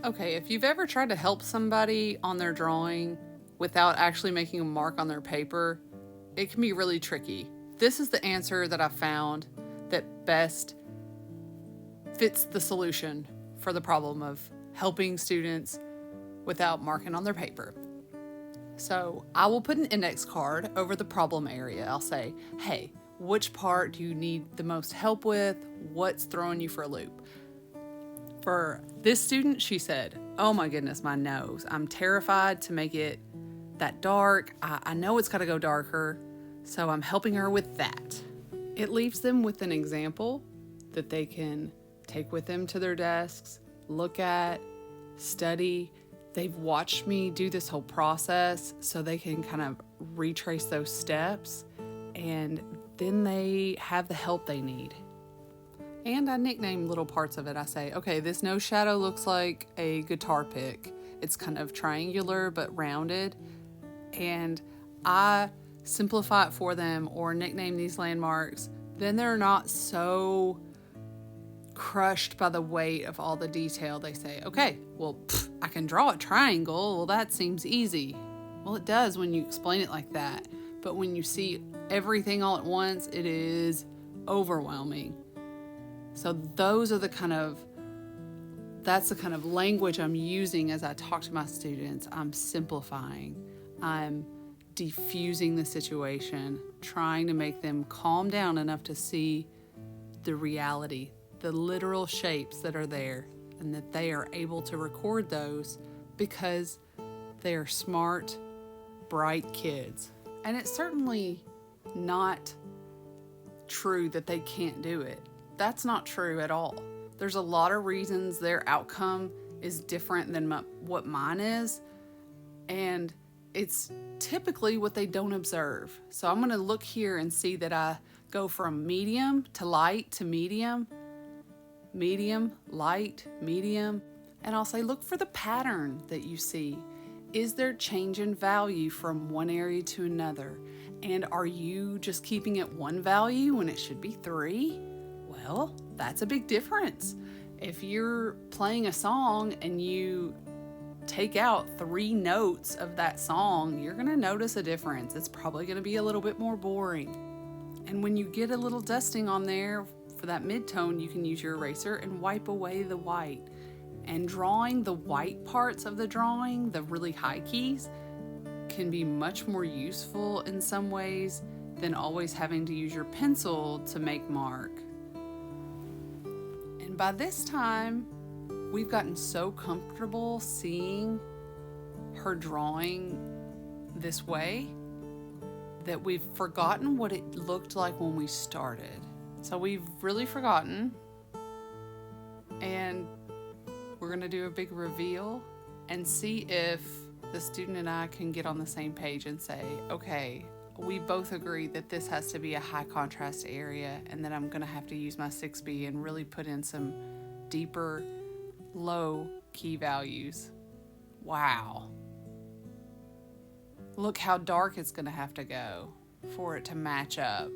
Okay, if you've ever tried to help somebody on their drawing without actually making a mark on their paper, it can be really tricky. This is the answer that I found that best fits the solution for the problem of helping students without marking on their paper. So I will put an index card over the problem area. I'll say, hey, which part do you need the most help with? What's throwing you for a loop? For this student, she said, oh my goodness, my nose. I'm terrified to make it that dark. I know it's got to go darker, so I'm helping her with that. It leaves them with an example that they can take with them to their desks, look at, study. They've watched me do this whole process so they can kind of retrace those steps, and then they have the help they need. And I nickname little parts of it. I say, okay, this nose shadow looks like a guitar pick. It's kind of triangular but rounded. And I simplify it for them or nickname these landmarks. Then they're not so crushed by the weight of all the detail. They say, okay, well, I can draw a triangle. Well, that seems easy. Well, it does when you explain it like that. But when you see everything all at once, it is overwhelming. So that's the kind of language I'm using as I talk to my students. I'm simplifying. I'm diffusing the situation, trying to make them calm down enough to see the reality, the literal shapes that are there, and that they are able to record those because they are smart, bright kids. And it's certainly not true that they can't do it. That's not true at all. There's a lot of reasons their outcome is different than what mine is, and it's typically what they don't observe. So I'm going to look here and see that I go from medium to light to medium, medium, light, medium, and I'll say, look for the pattern that you see. Is there change in value from one area to another? And are you just keeping it one value when it should be 3? Well, that's a big difference. If you're playing a song and you take out 3 notes of that song, you're going to notice a difference. It's probably going to be a little bit more boring. And when you get a little dusting on there for that mid-tone, you can use your eraser and wipe away the white. And drawing the white parts of the drawing, the really high keys, can be much more useful in some ways than always having to use your pencil to make mark. And by this time, we've gotten so comfortable seeing her drawing this way that we've forgotten what it looked like when we started. So we've really forgotten, and we're going to do a big reveal and see if the student and I can get on the same page and say, okay, we both agree that this has to be a high contrast area, and that I'm going to have to use my 6B and really put in some deeper, low key values. Wow. Look how dark it's going to have to go for it to match up.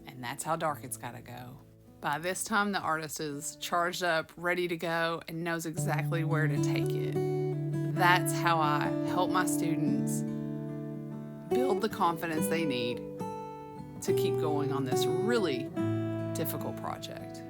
And that's how dark it's got to go. By this time, the artist is charged up, ready to go, and knows exactly where to take it. That's how I help my students build the confidence they need to keep going on this really difficult project.